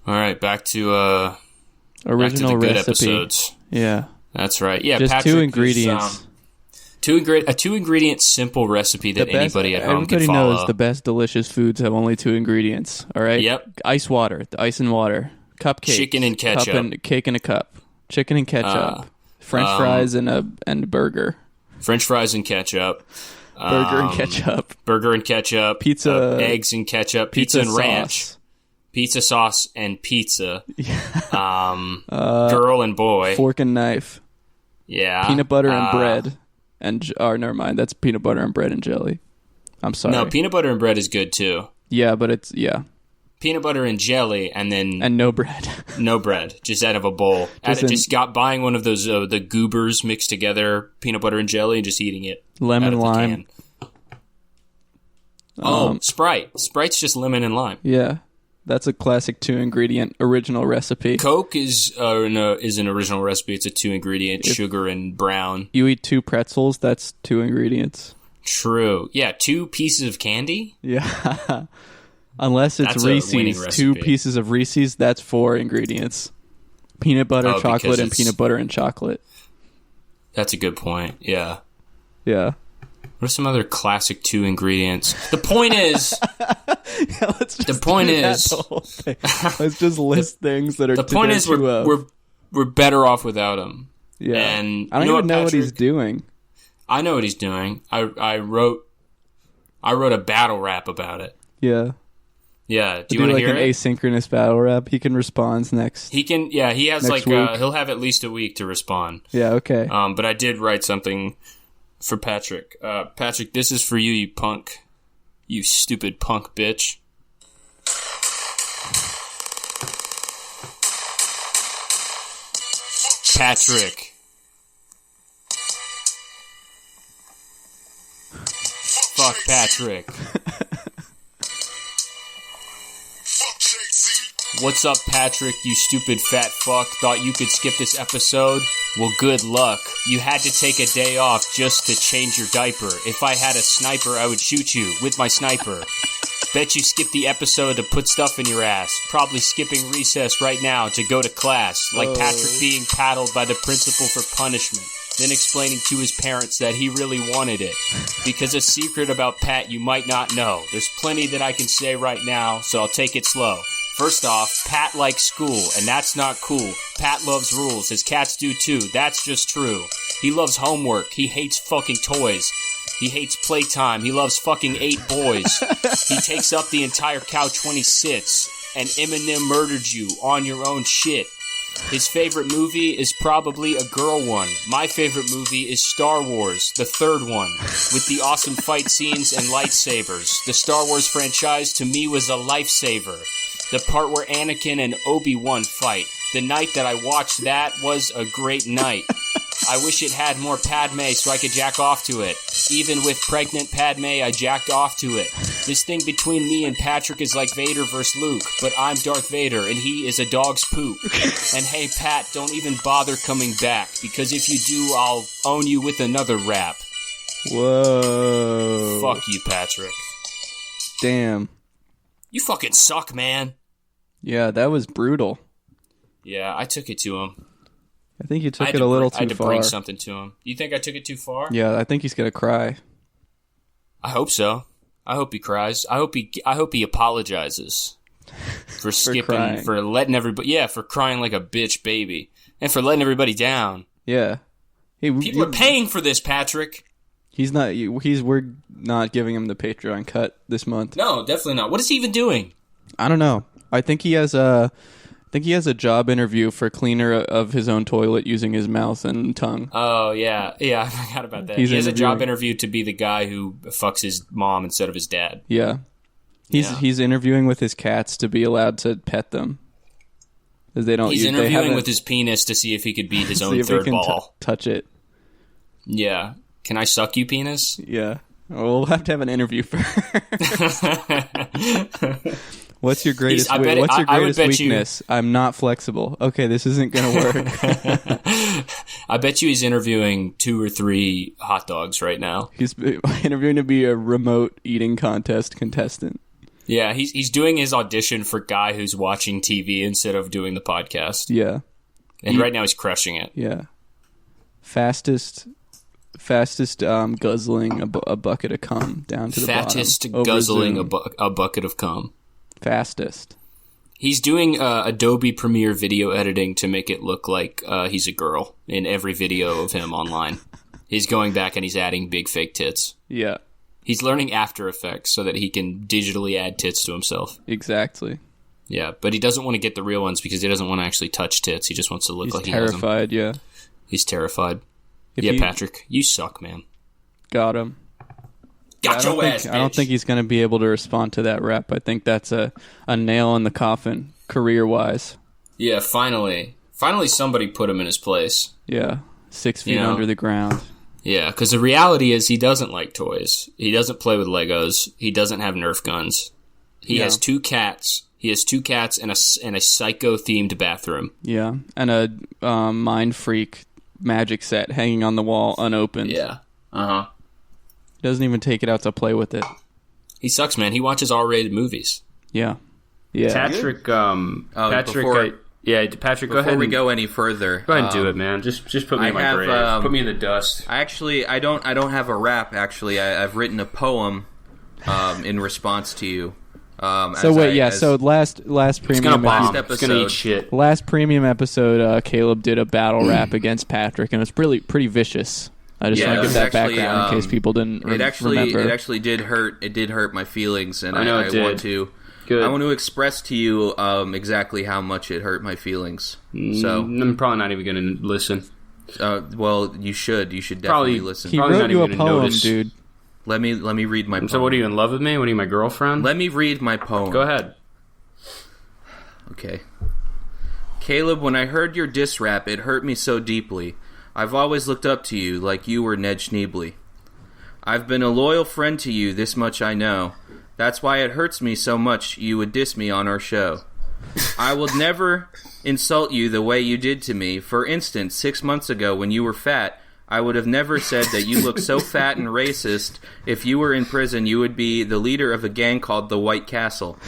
All right, back to Original the good recipe. Episodes. Yeah. That's right. Yeah, Just Patrick two ingredients. A two ingredient simple recipe that anybody at home can Everybody follow. knows the best delicious foods have only two ingredients. All right. Yep. Ice water. The ice and water. Cupcake. Chicken and ketchup. Cake in a cup. Chicken and ketchup. French fries and a burger. French fries and ketchup. Burger and ketchup. Burger and ketchup. Pizza. Eggs and ketchup. Pizza and sauce. ranch. Pizza sauce and pizza. Girl and boy. Fork and knife. Yeah. Peanut butter and bread. Never mind. That's peanut butter and bread and jelly. I'm sorry. No, peanut butter and bread is good too. Yeah, but Peanut butter and jelly, and no bread. No bread, just out of a bowl. Buying one of those the goobers mixed together, peanut butter and jelly, and just eating it. Lemon, lime. Sprite. Sprite's just lemon and lime. Yeah, that's a classic 2-ingredient original recipe. Coke is an original recipe. It's a 2-ingredient, sugar and brown. You eat 2 pretzels, that's 2 ingredients. True. Yeah, 2 pieces of candy? Yeah. Unless it's That's a winning Reese's. recipe. 2 pieces of Reese's, that's 4 ingredients. Peanut butter, chocolate, and peanut butter and chocolate. That's a good point. Yeah. Yeah. What are some other classic 2 ingredients? The point is... Yeah, let's just the point do is... that the whole thing. Let's just list things that are... The point is we're better off without him. Yeah. And I don't even know what he's doing. I know what he's doing. I wrote a battle rap about it. Yeah. Yeah. Do you want to hear an asynchronous battle rap? He can respond next. He can. Yeah. He has next week. He'll have at least a week to respond. Yeah. Okay. But I did write something for Patrick. Patrick, this is for you, you punk. You stupid punk bitch. Patrick. Fuck Patrick. What's up, Patrick, you stupid fat fuck? Thought you could skip this episode? Well, good luck. You had to take a day off just to change your diaper. If I had a sniper, I would shoot you with my sniper. Bet you skipped the episode to put stuff in your ass. Probably skipping recess right now to go to class. Like Patrick being paddled by the principal for punishment. Then explaining to his parents that he really wanted it. Because a secret about Pat you might not know. There's plenty that I can say right now, so I'll take it slow. First off, Pat likes school, and that's not cool. Pat loves rules, his cats do too, that's just true. He loves homework, he hates fucking toys. He hates playtime, he loves fucking 8 boys. He takes up the entire couch when he sits, and Eminem murdered you on your own shit. His favorite movie is probably a girl one. My favorite movie is Star Wars, the 3rd one, with the awesome fight scenes and lightsabers. The Star Wars franchise to me was a lifesaver. The part where Anakin and Obi-Wan fight. The night that I watched that was a great night. I wish it had more Padme so I could jack off to it. Even with pregnant Padme, I jacked off to it. This thing between me and Patrick is like Vader versus Luke, but I'm Darth Vader and he is a dog's poop. And hey, Pat, don't even bother coming back, because if you do, I'll own you with another rap. Whoa. Fuck you, Patrick. Damn. You fucking suck, man. Yeah, that was brutal. Yeah, I took it to him. I think you took it a little too far. I had to bring something to him. You think I took it too far? Yeah, I think he's gonna cry. I hope so. I hope he cries. I hope he apologizes for skipping, for letting everybody, for crying like a bitch baby, and for letting everybody down. Yeah. People are paying for this, Patrick. We're not giving him the Patreon cut this month. No, definitely not. What is he even doing? I don't know. I think he has a job interview for cleaner of his own toilet using his mouth and tongue. Oh, yeah. Yeah, I forgot about that. He has a job interview to be the guy who fucks his mom instead of his dad. Yeah. He's interviewing with his cats to be allowed to pet them. He's interviewing with his penis to see if he could beat his own third ball. Touch it. Yeah. Can I suck you, penis? Yeah. We'll have to have an interview first. What's your greatest weakness? I'm not flexible. Okay, this isn't going to work. I bet you he's interviewing 2 or 3 hot dogs right now. He's interviewing to be a remote eating contest contestant. Yeah, he's doing his audition for guy who's watching TV instead of doing the podcast. Yeah. And right now he's crushing it. Yeah. Fastest guzzling a bucket of cum down to the bottom. Fattest guzzling a bucket of cum. Fastest. He's doing Adobe Premiere video editing to make it look like he's a girl in every video of him online. He's going back and he's adding big fake tits. Yeah. He's learning After Effects so that he can digitally add tits to himself. Exactly. Yeah, but he doesn't want to get the real ones because he doesn't want to actually touch tits. He just wants to look like he has them. He's terrified, yeah. He's terrified. Patrick, you suck, man. Got him. Got your ass, bitch. I don't think he's going to be able to respond to that rap. I think that's a nail in the coffin, career-wise. Yeah, finally. Finally somebody put him in his place. Yeah, 6 feet under the ground. Yeah, because the reality is he doesn't like toys. He doesn't play with Legos. He doesn't have Nerf guns. He has 2 cats. He has 2 cats and a psycho-themed bathroom. Yeah, and a Mind Freak magic set hanging on the wall unopened. Yeah. Uh-huh. He doesn't even take it out to play with it. He sucks, man. He watches R-rated movies. Yeah. Yeah. Patrick, Patrick, go ahead. Before we go any further, go ahead and do it, man. Just put me in my grave. Put me in the dust. I don't have a rap. Actually, I've written a poem in response to you. So last premium episode, it's gonna eat shit. Last premium episode, Caleb did a battle rap against Patrick, and it was pretty vicious. I just want to give that background in case people didn't remember. It actually did hurt. It did hurt my feelings, and I want to express to you exactly how much it hurt my feelings. So I'm probably not even going to listen. Well, you should. You should definitely listen. He wrote you a poem, dude. Let me read my poem. So what, are you in love with me? What are you, my girlfriend? Let me read my poem. Go ahead. Okay. Caleb, when I heard your diss rap, it hurt me so deeply. I've always looked up to you like you were Ned Schneebly. I've been a loyal friend to you, this much I know. That's why it hurts me so much you would diss me on our show. I will never insult you the way you did to me. For instance, 6 months ago when you were fat, I would have never said that you look so fat and racist. If you were in prison, you would be the leader of a gang called the White Castle.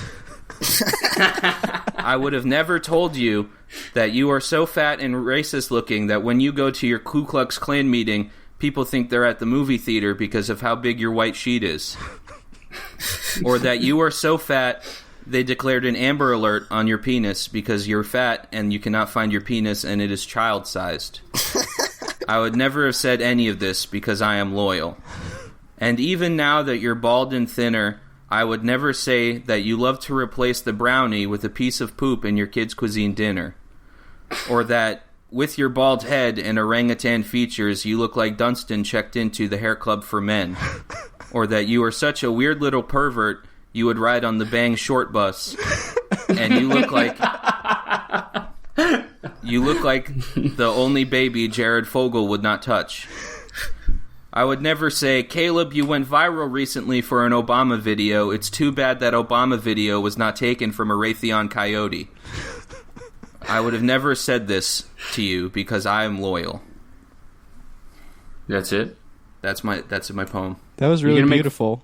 I would have never told you that you are so fat and racist looking that when you go to your Ku Klux Klan meeting, people think they're at the movie theater because of how big your white sheet is. Or that you are so fat they declared an Amber Alert on your penis because you're fat and you cannot find your penis and it is child-sized. I would never have said any of this because I am loyal. And even now that you're bald and thinner, I would never say that you love to replace the brownie with a piece of poop in your kid's cuisine dinner. Or that, with your bald head and orangutan features, you look like Dunstan checked into the hair club for men. Or that you are such a weird little pervert, you would ride on the Bang short bus. And you look like... You look like the only baby Jared Fogle would not touch. I would never say, Caleb, you went viral recently for an Obama video. It's too bad that Obama video was not taken from a Raytheon Coyote. I would have never said this to you because I am loyal. That's it? That's my poem. That was really beautiful.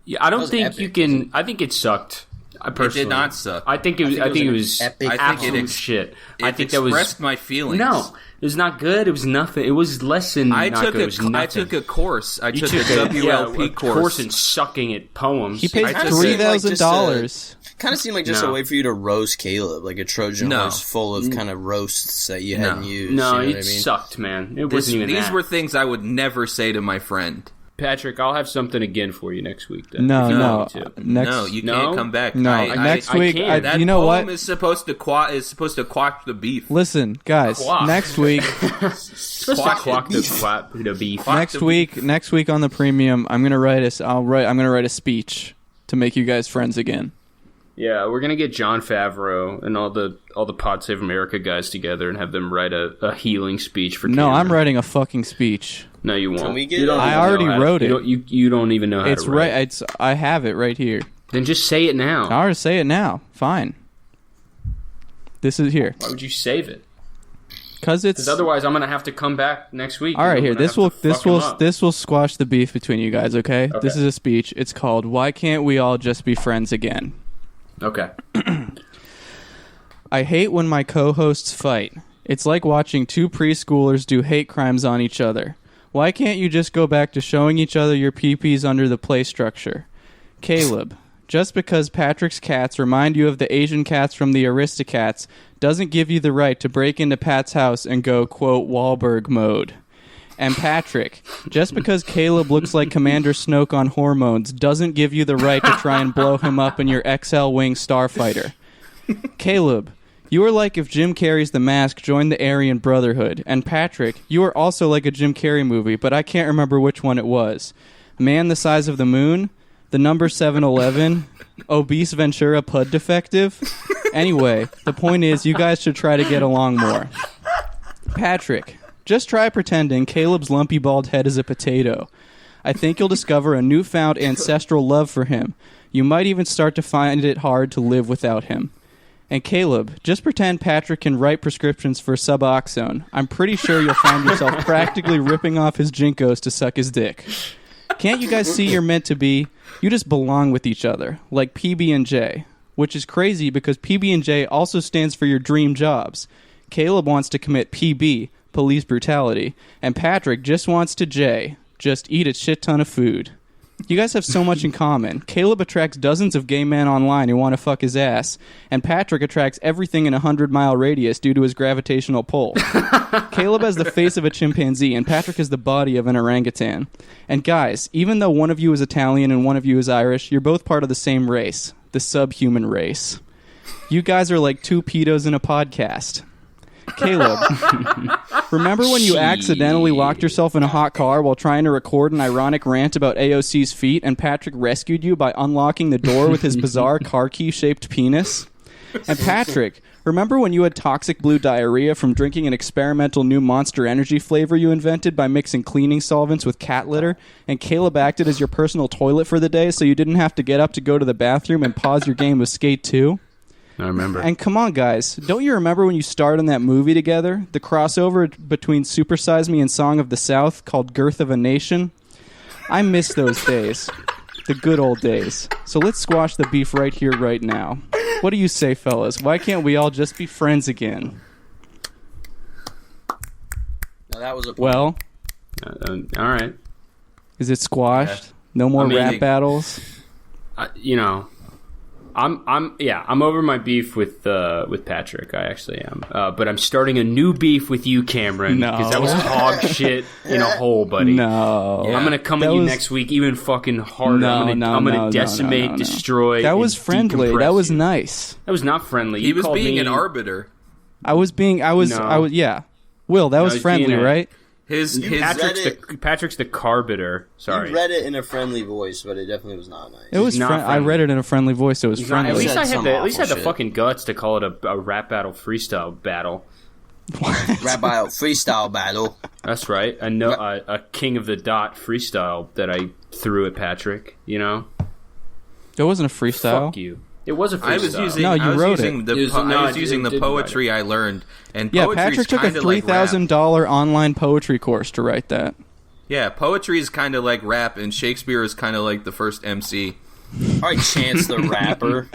Yeah, I don't think you can... I think it sucked. It did not suck. I think it was absolute shit. I think that was expressed my feelings. No, it was not good. It was nothing. It was less than not good. It was nothing. I took a course. I took a WLP course in sucking at poems. He paid $3,000. Kind of seemed like just a way for you to roast Caleb, like a Trojan horse full of kind of roasts that you hadn't used. No, you know it sucked, man. It wasn't even These were things I would never say to my friend. Patrick, I'll have something again for you next week. Then, No, you can't come back. No, next week. That you know poem what? Is supposed to quash the beef. Listen, guys. Next week. the beef. Next week on the premium, I'm gonna write a speech to make you guys friends again. Yeah, we're gonna get Jon Favreau and all the Pod Save America guys together and have them write a healing speech for. No, I'm writing a fucking speech. No, you won't. Can we get I already wrote it. You don't even know how to write. It's right. I have it right here. Then just say it now. I'll just say it now. Fine. This is here. Why would you save it? Because Because otherwise, I'm gonna have to come back next week. All right, here. This will squash the beef between you guys. Okay? Okay. This is a speech. It's called "Why Can't We All Just Be Friends Again?" Okay. I hate when my co-hosts fight. It's like watching two preschoolers do hate crimes on each other. Why can't you just go back to showing each other your pee-pees under the play structure? Caleb, just because Patrick's cats remind you of the Asian cats from the Aristocats doesn't give you the right to break into Pat's house and go, quote, Wahlberg mode. And Patrick, just because Caleb looks like Commander Snoke on hormones doesn't give you the right to try and blow him up in your XL Wing Starfighter. Caleb, you are like if Jim Carrey's The Mask joined the Aryan Brotherhood. And Patrick, you are also like a Jim Carrey movie, but I can't remember which one it was. Man the Size of the Moon? The Number 7-Eleven? Obese Ventura Pud Defective? Anyway, the point is, you guys should try to get along more. Patrick, just try pretending Caleb's lumpy bald head is a potato. I think you'll discover a newfound ancestral love for him. You might even start to find it hard to live without him. And Caleb, just pretend Patrick can write prescriptions for Suboxone. I'm pretty sure you'll find yourself practically ripping off his jinkos to suck his dick. Can't you guys see you're meant to be? You just belong with each other, like PB&J, which is crazy because PB&J also stands for your dream jobs. Caleb wants to commit PB, police brutality, and Patrick just wants to J, just eat a shit ton of food. You guys have so much in common. Caleb attracts dozens of gay men online who want to fuck his ass, and Patrick attracts everything in a 100-mile radius due to his gravitational pull. Caleb has the face of a chimpanzee, and Patrick has the body of an orangutan. And guys, even though one of you is Italian and one of you is Irish, you're both part of the same race, the subhuman race. You guys are like two pedos in a podcast. Caleb, remember when you accidentally locked yourself in a hot car while trying to record an ironic rant about AOC's feet and Patrick rescued you by unlocking the door with his bizarre car key-shaped penis? And Patrick, remember when you had toxic blue diarrhea from drinking an experimental new Monster Energy flavor you invented by mixing cleaning solvents with cat litter, and Caleb acted as your personal toilet for the day so you didn't have to get up to go to the bathroom and pause your game of Skate 2? I remember. And come on, guys. Don't you remember when you starred in that movie together? The crossover between Super Size Me and Song of the South called Girth of a Nation? I miss those days. The good old days. So let's squash the beef right here, right now. What do you say, fellas? Why can't we all just be friends again? Now that was a point. Well, all right. is it squashed? No more rap battles? I'm over my beef with Patrick. I actually am. But I'm starting a new beef with you, Cameron. No. Because that was hog shit in a hole, buddy. No. Yeah. I'm going to come at you next week even fucking harder. I'm going to decimate, destroy. That was friendly. That was nice. That was not friendly. He was being an arbiter. Yeah. Will, that was friendly, right? Patrick's the carbiter. Sorry. You read it in a friendly voice, but it definitely was not nice. It was I read it in a friendly voice. It was friendly. At least I had the fucking guts to call it a rap battle freestyle battle. What? Rap battle freestyle battle. That's right. A king of the dot freestyle that I threw at Patrick. You know. It wasn't a freestyle. Fuck you. It was a freestyle. I was using the poetry I learned, and Patrick took a $3,000 online poetry course to write that. Yeah, poetry is kind of like rap, and Shakespeare is kind of like the first MC. All right, Chance the Rapper.